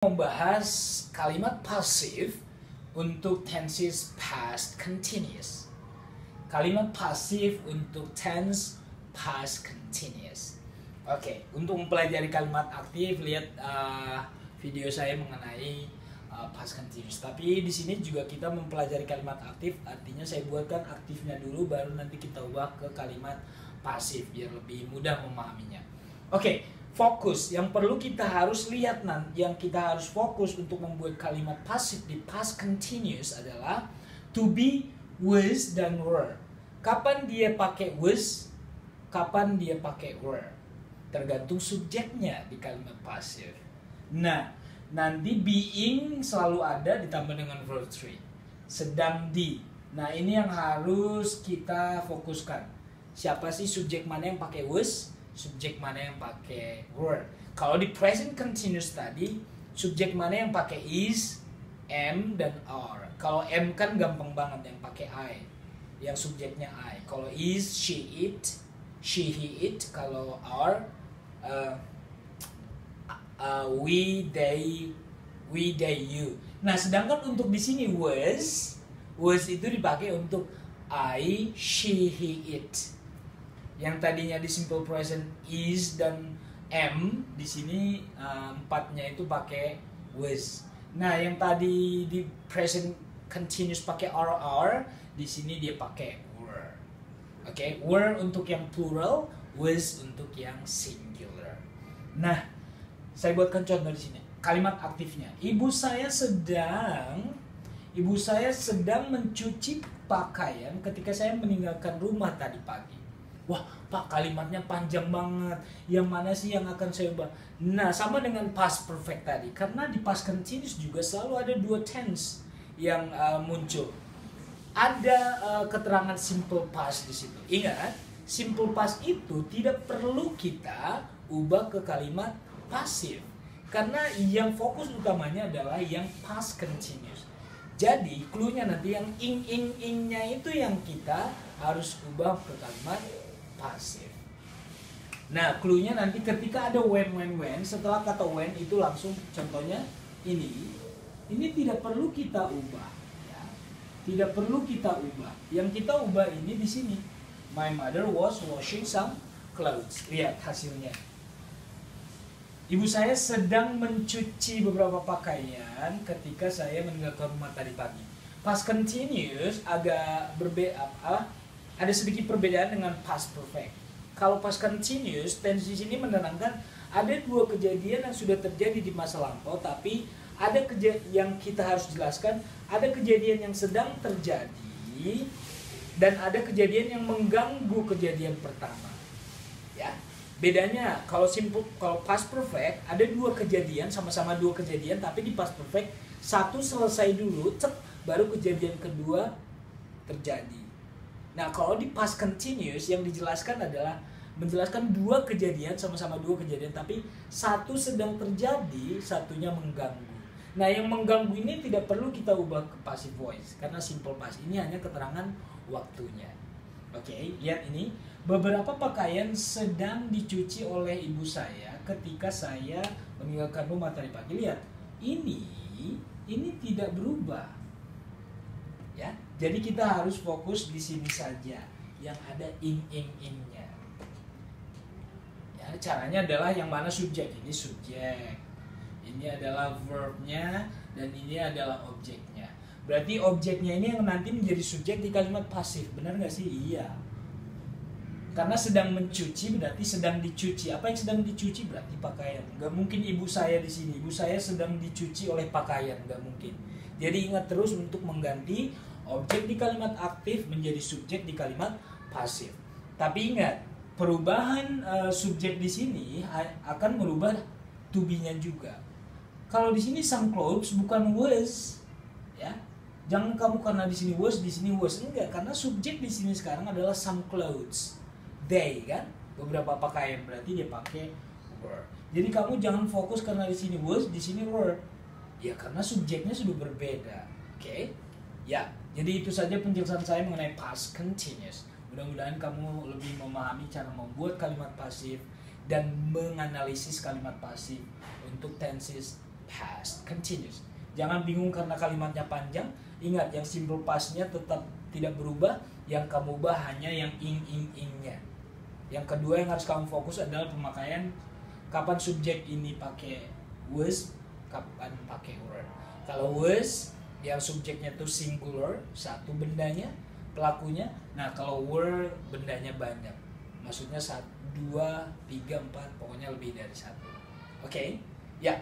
Membahas kalimat pasif untuk tenses past continuous. Kalimat pasif untuk tense past continuous. Oke, untuk mempelajari kalimat aktif, lihat video saya mengenai past continuous. Tapi di sini juga kita mempelajari kalimat aktif, artinya saya buatkan aktifnya dulu, baru nanti kita ubah ke kalimat pasif biar lebih mudah memahaminya. Oke, fokus yang perlu kita harus lihat nanti, yang kita harus fokus untuk membuat kalimat pasif di past continuous adalah to be, was, dan were. Kapan dia pakai was, kapan dia pakai were, tergantung subjeknya di kalimat pasif. Nah, nanti being selalu ada ditambah dengan verb 3. Sedang di. Nah, ini yang harus kita fokuskan. Siapa sih subjek mana yang pakai was? Subjek mana yang pakai were? Kalau di present continuous tadi, subjek mana yang pakai is, am, dan are. Kalau am kan gampang banget yang pakai I, yang subjeknya I. Kalau is, she, it, she, he, it. Kalau are, we, they, you. Nah, sedangkan untuk di sini was itu dipakai untuk I, she, he, it. Yang tadinya di simple present is dan am, di sini empatnya itu pakai was. Nah, yang tadi di present continuous pakai are, di sini dia pakai were. Oke, were untuk yang plural, was untuk yang singular. Nah, saya buatkan contoh di sini. Kalimat aktifnya. Ibu saya sedang mencuci pakaian ketika saya meninggalkan rumah tadi pagi. Wah, Pak, kalimatnya panjang banget. Yang mana sih yang akan saya ubah? Nah, sama dengan past perfect tadi. Karena di past continuous juga selalu ada dua tense yang muncul. Ada keterangan simple past di situ. Ingat, simple past itu tidak perlu kita ubah ke kalimat pasif. Karena yang fokus utamanya adalah yang past continuous. Jadi, clue-nya nanti yang ing-ing-ing-nya itu yang kita harus ubah ke kalimat pasif. Nah, clue-nya nanti ketika ada when, setelah kata when itu langsung contohnya ini tidak perlu kita ubah, ya. Tidak perlu kita ubah. Yang kita ubah ini di sini. My mother was washing some clothes. Lihat hasilnya. Ibu saya sedang mencuci beberapa pakaian ketika saya meninggalkan rumah tadi pagi. Past continuous agak berbeda, ada sedikit perbedaan dengan past perfect. Kalau past continuous, tense di sini menerangkan ada dua kejadian yang sudah terjadi di masa lampau, tapi ada yang kita harus jelaskan, ada kejadian yang sedang terjadi dan ada kejadian yang mengganggu kejadian pertama. Ya. Bedanya kalau past perfect ada dua kejadian, sama-sama dua kejadian, tapi di past perfect satu selesai dulu, baru kejadian kedua terjadi. Nah, kalau di past continuous yang dijelaskan adalah menjelaskan dua kejadian, sama-sama dua kejadian, tapi satu sedang terjadi, satunya mengganggu. Nah, yang mengganggu ini tidak perlu kita ubah ke passive voice karena simple past ini hanya keterangan waktunya. Oke, lihat ini. Beberapa pakaian sedang dicuci oleh ibu saya ketika saya meninggalkan rumah tadi pagi. Lihat, ini tidak berubah. Ya, jadi kita harus fokus di sini saja yang ada ing-ing-ing-nya. Ya, caranya adalah yang mana subjek, ini subjek, ini adalah verbnya, dan ini adalah objeknya. Berarti objeknya ini yang nanti menjadi subjek di kalimat pasif, benar nggak sih? Iya. Karena sedang mencuci berarti sedang dicuci. Apa yang sedang dicuci? Berarti pakaian. Nggak mungkin ibu saya di sini. Ibu saya sedang dicuci oleh pakaian, nggak mungkin. Jadi ingat terus untuk mengganti objek di kalimat aktif menjadi subjek di kalimat pasif. Tapi ingat, perubahan subjek di sini akan merubah to be-nya juga. Kalau di sini some clothes bukan was, ya. Jangan kamu karena di sini was, enggak, karena subjek di sini sekarang adalah some clothes. They, kan? Beberapa pakaian berarti dia pakai were. Jadi kamu jangan fokus karena di sini was, di sini were. Ya, karena subjeknya sudah berbeda. Oke? Ya, jadi itu saja penjelasan saya mengenai past continuous. Mudah-mudahan kamu lebih memahami cara membuat kalimat pasif dan menganalisis kalimat pasif untuk tenses past continuous. Jangan bingung karena kalimatnya panjang. Ingat, yang simple past-nya tetap tidak berubah. Yang kamu ubah hanya yang ing-nya. Yang kedua yang harus kamu fokus adalah pemakaian. Kapan subjek ini pakai was, kapan pakai were. Kalau was, yang subjeknya tuh singular, satu bendanya, pelakunya. Nah kalau were, bendanya banyak. Maksudnya 1, 2, 3, 4, pokoknya lebih dari 1. Oke? Ya.